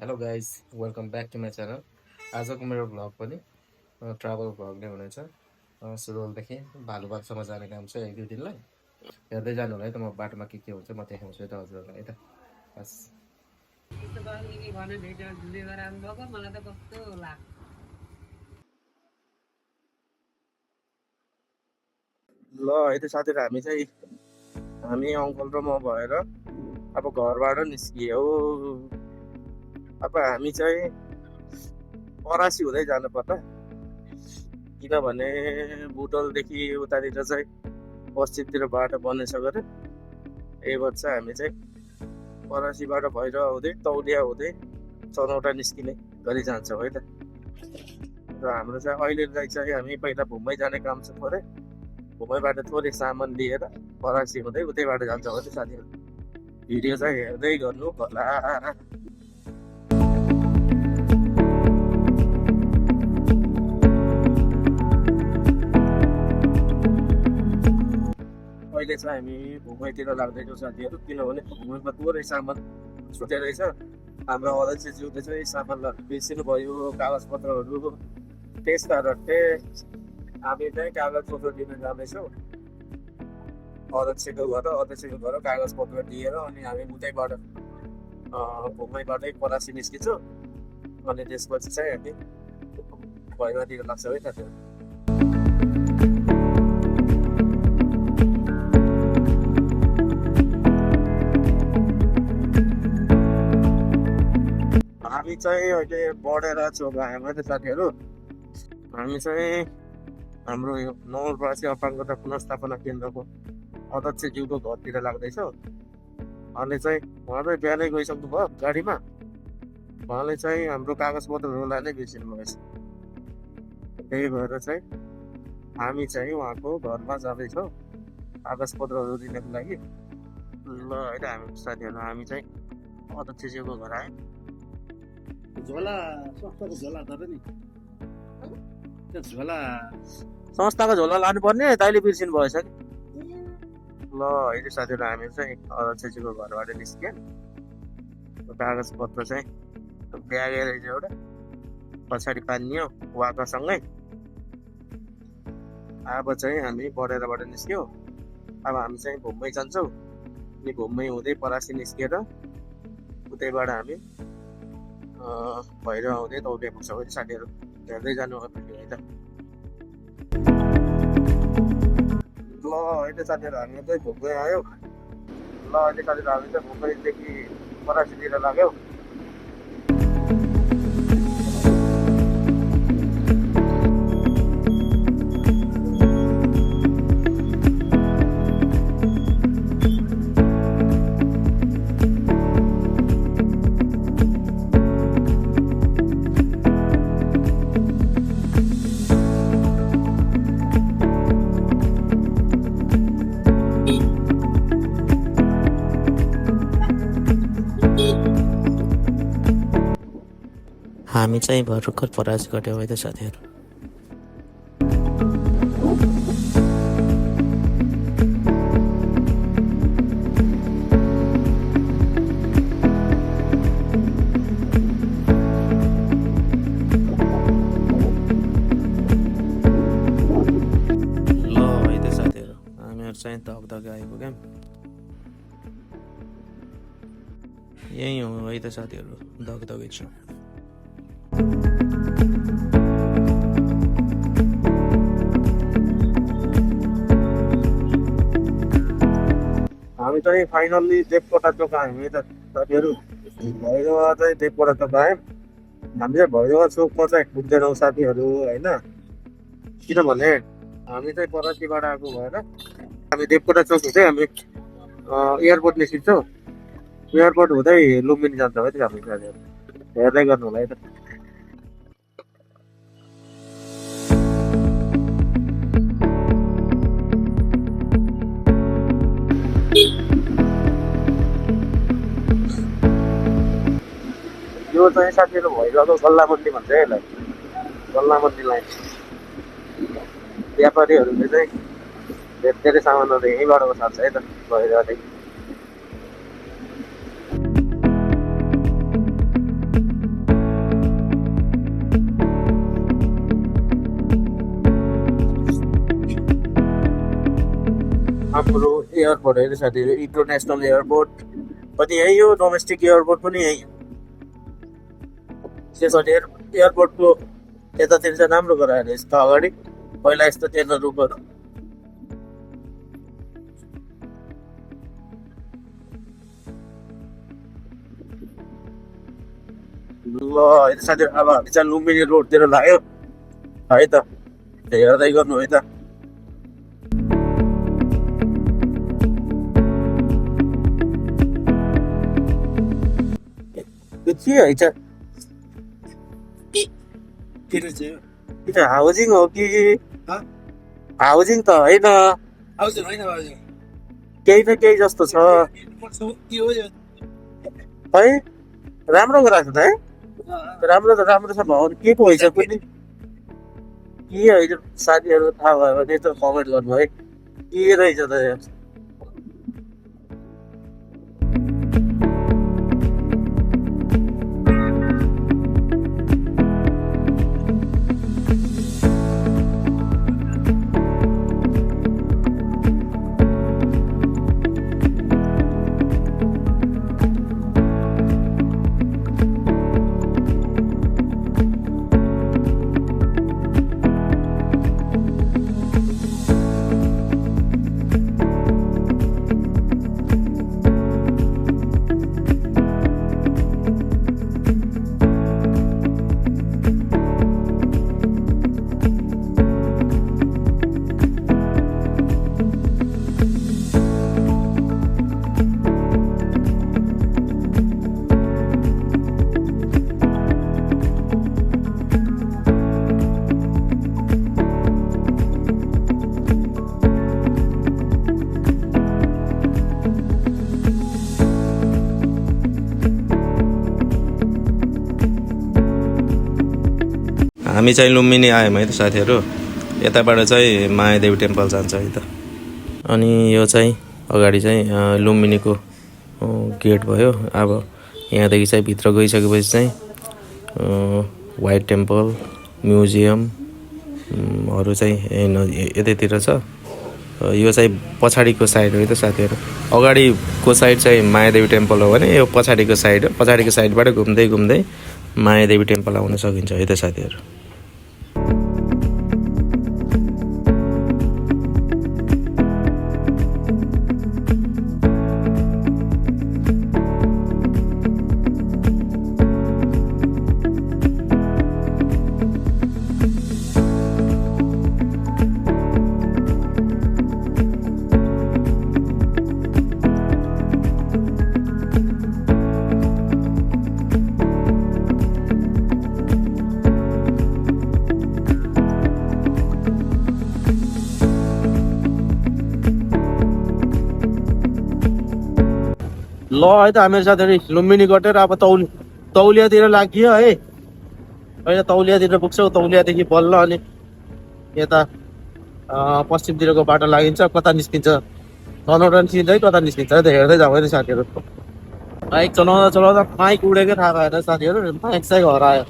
Hello guys, welcome back to my channel. आजको मेरो vlog पनि ट्राभल भ्लग नै हुनेछ। सुरुवालदेखि भालुबागसम्म जाने काम छ 1-2 दिनलाई। हेर्दै जानु होला है त, म बाटोमा के हुन्छ म देखाउँछु है त हजुरहरूलाई है त। बस ल है त साथीहरू, हामी अङ्कल र म भएर अब घरबाट निस्कियो। अब हामी चाहिँ परासी हुँदै जानु पर्ला, किनभने बुटोलदेखि उतातिर चाहिँ पश्चिमतिर बाटो बनेछ गरे। यही भएर चाहिँ हामी चाहिँ परासीबाट भएर हुँदै तौलिया हुँदै चनौटा निस्किने गरी जान्छौँ है त। र हाम्रो चाहिँ अहिले चाहिँ हामी पहिला घुम्मै जाने काम छ थोरै, घुम्मैबाट थोरै सामान लिएर परासी हुँदै उतैबाट जान्छौँ है त साथीहरू। भिडियो चाहिँ हेर्दै गर्नु होला। अहिले चाहिँ हामी घुम्मैतिर लाग्दैछौँ साथीहरू, किनभने घुम्मैमा थोरै सामान छुटेर रहेछ। हाम्रो अध्यक्षज्यूले चाहिँ सामानहरू बिर्सिनु भयो, कागजपत्रहरू। त्यस कारण हामी चाहिँ कागजपत्र लिन जाँदैछौँ अध्यक्षको घर कागजपत्र दिएर, अनि हामी उतैबाट घुम्मैबाटै परासी निस्किन्छौँ। अनि त्यसपछि चाहिँ हामी भैरवतिर लाग्छौँ है साथीहरू। हामी चाहिँ अहिले बढेर चोगायौँ है त साथीहरू। हामी चाहिँ हाम्रो यो नवलपरासी अपाङ्गता पुनर्स्थापना केन्द्रको अध्यक्षज्यूको घरतिर लाग्दैछौँ। अनि चाहिँ उहाँ चाहिँ बिहानै गइसक्नु भयो गाडीमा। उहाँले चाहिँ हाम्रो कागजपत्रहरू नै बिर्सिनु भएछ। त्यही भएर चाहिँ हामी चाहिँ उहाँको घरमा जाँदैछौँ कागजपत्रहरू दिनको लागि। ल है त हामी साथीहरू, हामी चाहिँ अध्यक्षज्यूको घर आयौँ। झोला संस्थाको झोला तर नि त्यो झोला संस्थाको झोला लानुपर्ने, तैँले बिर्सिनु भएछ कि। ल अहिले साथीहरू, हामी चाहिँ अध्यक्षज्यूको घरबाट निस्क्यौँ। कागजपत्र चाहिँ ब्यागै रहेछ एउटा, पछाडि पानियो वाकासँगै। अब चाहिँ हामी बढेरबाट निस्क्यौँ। अब हामी चाहिँ घुम्मै जान्छौँ। अनि घुम्मै हुँदै परासी निस्केर उतैबाट हामी भैरव आउँदै तौलिया पुग्छौँ है साथीहरू। हेर्दै जानु है त। ल अहिले साथीहरू, हामी चाहिँ घुम्दै आयौँ। ल अहिले साथीहरू, हामी चाहिँ घुम्दैदेखि परासीतिर लाग्यौँ। हामी चाहिँ भर्खर परासी गट्यौँ है त साथीहरू। ल है त साथीहरू, हामीहरू चाहिँ धगधग आइपुग्यौँ। यहीँ हो है त साथीहरू, धगधगै छ। हामी चाहिँ फाइनल्ली देवकोटा चोक आयौँ है त साथीहरू। भैरव चाहिँ देवकोटा चोक आयौँ। हामी चाहिँ भैरव चोकमा चाहिँ पुग्दैनौँ साथीहरू होइन, किनभने हामी चाहिँ परासीबाट आएको भएर हामी देवकोटा चोक हुँदै हामी एयरपोर्ट निस्किन्छौँ। एयरपोर्ट हुँदै लुम्बिनी जान्छौँ है त हामी साथीहरू। हेर्दै गर्नु होला है त। यो चाहिँ साथीहरू भैरवको गल्ला मन्डी भन्छ है यसलाई, गल्ला मन्डी लाइन। व्यापारीहरूले चाहिँ धेरै सामानहरू यहीँबाट उठाउँछ है त भैरवदेखि। एयरपोर्ट होइन साथीहरू, इन्टरनेसनल एयरपोर्ट पनि यही हो, डोमेस्टिक एयरपोर्ट पनि यही हो। त्यसरी एयरपोर्टको यतातिर चाहिँ राम्रो गराएर यस्तो अगाडि पहिला यस्तो थिएन रुखहरू। ल है त साथीहरू, अब हामी चाहिँ लुम्बिनी रोडतिर लाग्यो है त, हेर्दै गर्नु है त। यो के है त, किन चाहिँ यो त हाउसिङ हो कि हँ? हाउसिङ त होइन, आउँछ होइन आउँछ केही न केही जस्तो छ के हो यो है। राम्रो गराएको छ त है, राम्रो त राम्रो छ। भवन के को हैछ पनि के है साथीहरू, थाहा भयो भने त कमेन्ट गर्नु है, के रहेछ त यो। हामी चाहिँ लुम्बिनी आयौँ है त साथीहरू। यताबाट चाहिँ महादेवी टेम्पल जान्छ है त। अनि यो चाहिँ अगाडि चाहिँ लुम्बिनीको गेट भयो। अब यहाँदेखि चाहिँ भित्र गइसकेपछि चाहिँ व्हाइट टेम्पल, म्युजियमहरू चाहिँ यतैतिर छ। यो चाहिँ पछाडिको साइड हो है त साथीहरू। अगाडिको साइड चाहिँ महादेवी टेम्पल हो भने यो पछाडिको साइड हो। पछाडिको साइडबाट घुम्दै घुम्दै महादेवी टेम्पल आउन सकिन्छ है त साथीहरू। ल है त हामीहरू साथीहरू लुम्बिनी कटेर अब तौलियातिर लाग्यो है। अहिले तौलियातिर पुग्छौँ, तौलियादेखि बल्ल अनि यता पश्चिमतिरको बाटो लागिन्छ। कता निस्किन्छ धनौरा निस्किन्छ है, कता निस्किन्छ है त हेर्दै जाऊ है त साथीहरू। बाइक चलाउँदा चलाउँदा माइक उडेकै थाहा भएन साथीहरू, माइक चाहिँ हरायो।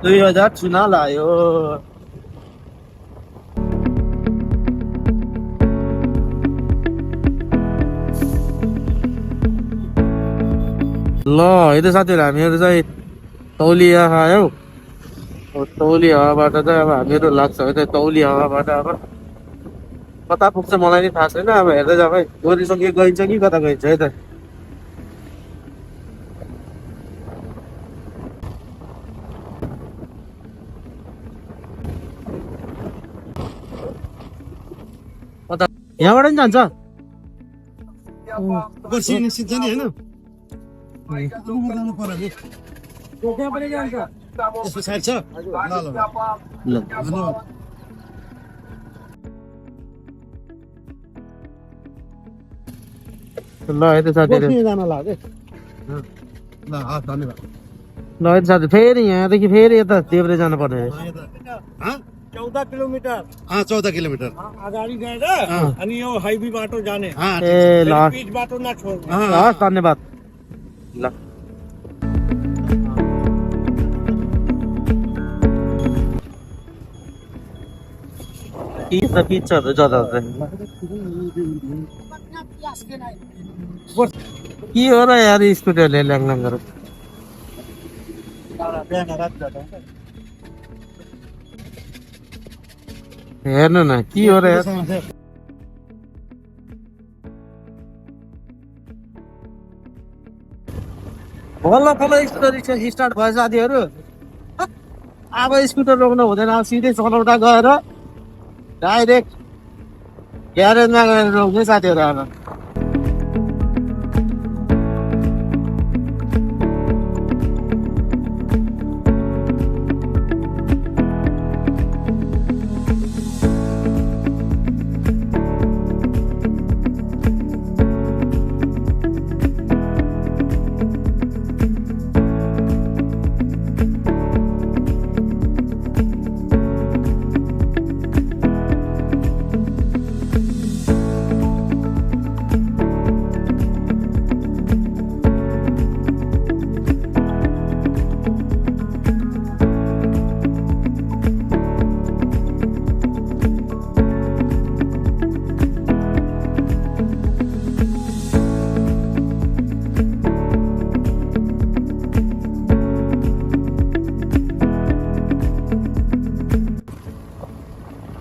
2000 चुना लायो। ल है त साथीहरू, हामीहरू चाहिँ तौलिया आयौँ। तौलिया हावाबाट चाहिँ अब हामीहरू लाग्छ है त। तौलिया हावाबाट अब कता पुग्छ मलाई नि थाहा छैन। अब हेर्दै जाऊ है, गोरीसँगै गइन्छ कि कता गइन्छ है त। कता यहाँबाट नि जान्छ निस्किन्छ नि होइन जानु पर्यो यसको साइड छ। ल धन्यवाद। ल है त साथीहरू, जान लाग्यो ल धन्यवाद। ल है त साथी, फेरि यहाँदेखि फेरि यता देब्रे जानु पर्ने। 14 किलोमिटर 14 किलोमिटर अगाडि गएर अनि यो हाइवे बाटो जाने। ए ल बीच बाटो नछोड्ने। हस् धन्यवाद। ल कि त पिक्चरहरू जताउँछ के हो र यार स्कुटरले ल्याङल्याङ गरेर हेर्नु न के हो र यार बल्ल बल्ल स्कुटर स्टार्ट भयो साथीहरू अब स्कुटर रोक्नु हुँदैन अब सिधै चलौटा गएर डाइरेक्ट ग्यारेजमा गएर रोक्ने साथीहरू अब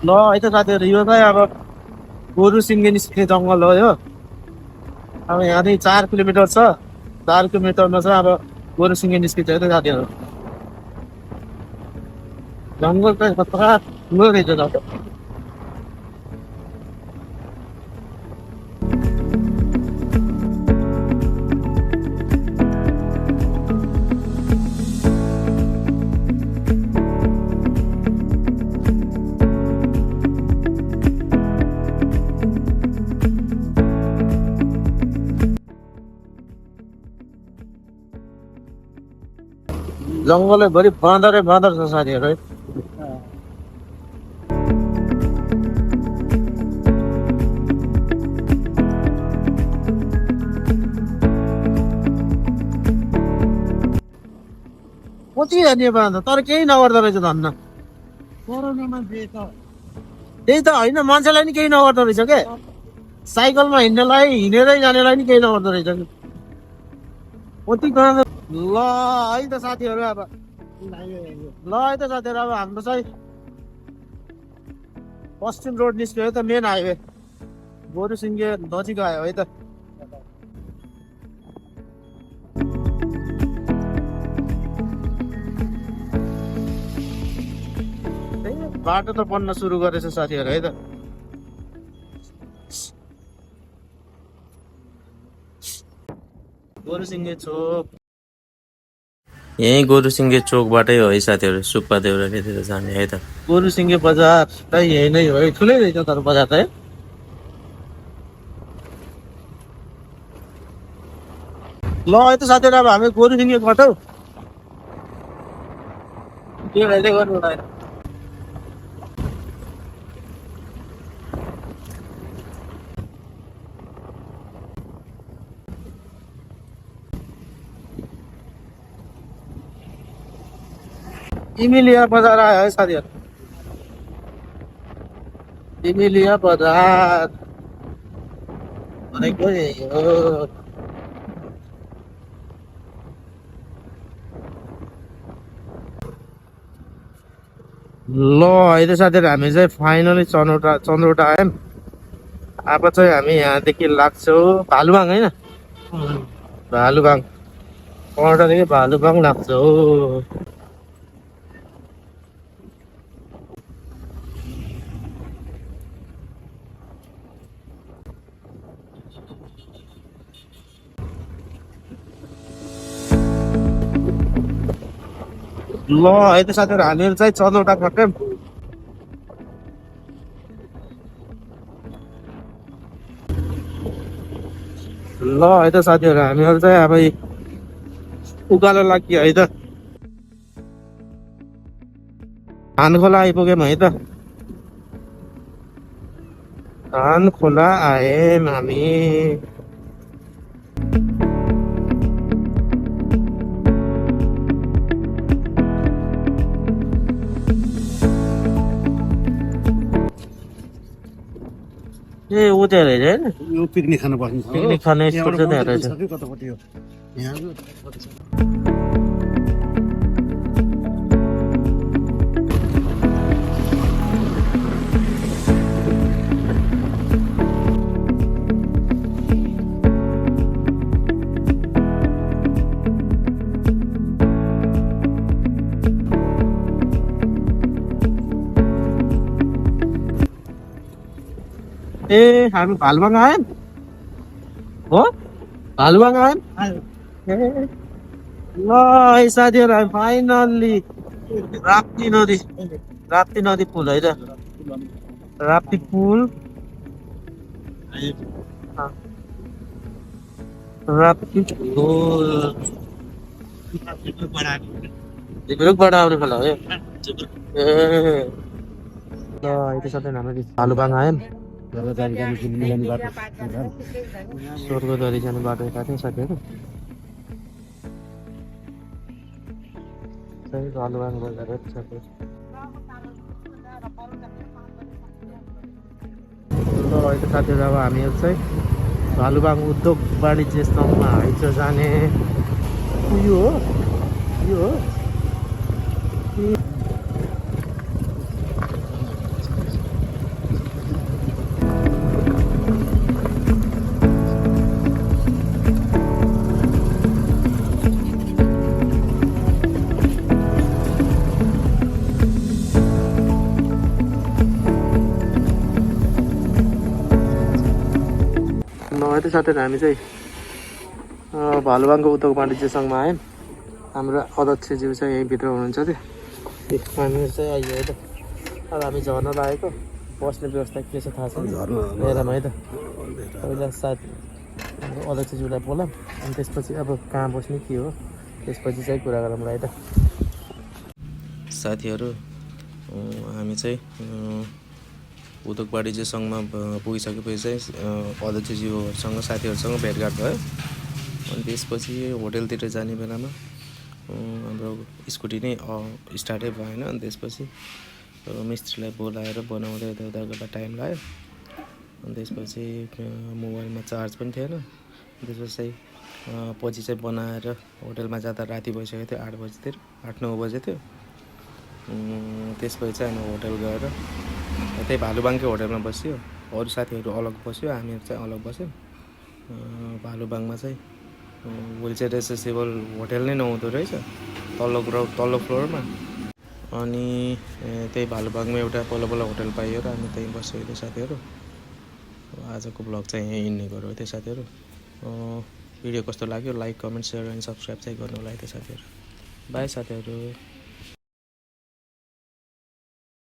ल है त साथीहरू यो चाहिँ अब गोरु सिङ्गे निस्किने जङ्गल हो यो अब यहाँदेखि 4 किलोमिटर छ 4 किलोमिटरमा चाहिँ अब गोरु सिङ्गे निस्किन्छ है त साथीहरू जङ्गल चाहिँ कता ठुलो रहेछ जग्गा जङ्गलैभरि बाँदरै बाँदर छ साथीहरू है कति हेर्ने बाँदर तर केही नगर्दो रहेछ धन्न त्यही त होइन मान्छेलाई नि केही नगर्दो रहेछ के साइकलमा हिँड्नेलाई हिँडेरै जानेलाई नि केही नगर्दो रहेछ कि कति बाँदर ल है त साथीहरू अब ल है त साथीहरू अब हाम्रो चाहिँ पश्चिम रोड निस्क्यो त मेन हाइवे गोरु सिङ्गे नजिक आयो है त बाटो त बन्न सुरु गरेछ साथीहरू है त गोरु सिङ्गे चोक यहीँ गोरुसिङ्गे चोकबाटै हो है साथीहरू सुक्पा देउरालीतिर जाने है त गोरु सिङ्गे बजार त यही नै हो है ठुलै रहेछ तर बजार त है ल है त साथीहरू अब हामी गोरु सिङ्गे गटौ के भन्दै गर्नु होला इमिलिया बजार आयो है साथीहरू इमिलिया बजार भनेको यही हो ल है त साथीहरू हामी चाहिँ फाइनली चन्द्रौटा आयौँ अब चाहिँ हामी यहाँदेखि लाग्छौँ भालुबाङ होइन भालुबाङ चन्द्रौटादेखि भालुबाङ लाग्छौँ ल है त साथीहरू हामीहरू चाहिँ चन्द्रौटा कट्यौँ ल है त साथीहरू हामीहरू चाहिँ अब उकालो लाग्यो है त धानखोला आइपुग्यौँ है त धानखोला आयौँ हामी ए ऊ त्यो रहेछ होइन यो पिकनिक खानु बस्नु छ हो। पिकनिक खाने स्पट चाहिँ त्यहाँ रहेछ छ कि कतापट्टि हो यहाँ कति छ ए हामी भालुबाङ आयौँ हो भालुबाङ आयौँ ए ल है साथीहरू हामी फाइनल्ली राप्ती नदी पुल है त राप्ती पुल राप्ती पुल दिब्रुकबाट आउने खोला हो यो ए ल यति साथै हामी भालुबाङ आयौँ स्वर्गद्वारी जाने बाटो यता थियो साथीहरू सही भालुबाङ बजार हो साथीहरू ल अहिले साथीहरू अब हामीहरू चाहिँ भालुबाङ उद्योग वाणिज्य सङ्घमा हिजो जाने यो हो यति साथीहरू हामी चाहिँ भालुबाङको उद्योग वाणिज्य सङ्घमा आयौँ हाम्रो अध्यक्षज्यू चाहिँ यहीँभित्र हुनुहुन्छ त्यो हामी चाहिँ आइयो है त अब हामी झर्न लागेको बस्ने व्यवस्था के छ थाहा छैन हेरौँ है त पहिला साथ अध्यक्षज्यूलाई बोलाऊँ अनि त्यसपछि अब कहाँ बस्ने के हो त्यसपछि चाहिँ कुरा गरौँ है त साथीहरू हामी चाहिँ उद्योग वाणिज्य सङ्घमा पुगिसकेपछि चाहिँ अध्यक्षज्यूहरूसँग साथीहरूसँग भेटघाट भयो अनि त्यसपछि होटेलतिर जाने बेलामा हाम्रो स्कुटी नै स्टार्टै भएन अनि त्यसपछि मिस्त्रीलाई बोलाएर बनाउँदै यता गर्दा टाइम लाग्यो अनि त्यसपछि मोबाइलमा चार्ज पनि थिएन त्यसपछि पछि चाहिँ बनाएर होटेलमा जाँदा राति भइसकेको थियो 8 बजीतिर 8-9 बजे थियो त्यसपछि चाहिँ हामी होटेल गएर त्यही भालुबाङकै होटेलमा बस्यो अरू साथीहरू अलग बस्यो हामीहरू चाहिँ अलग बस्यौँ भालुबाङमा चाहिँ व्हिलचेयर एसेसेबल होटेल नै नहुँदो रहेछ तल्लो फ्लोरमा अनि त्यही भालुबाङमा एउटा पल्लो होटेल पाइयो र हामी त्यहीँ बसेको थियो साथीहरू आजको ब्लग चाहिँ यहीँ इन्ने गरौँ थियो साथीहरू भिडियो कस्तो लाग्यो like comment share and subscribe चाहिँ गर्नु होला है त साथीहरू बाई साथीहरू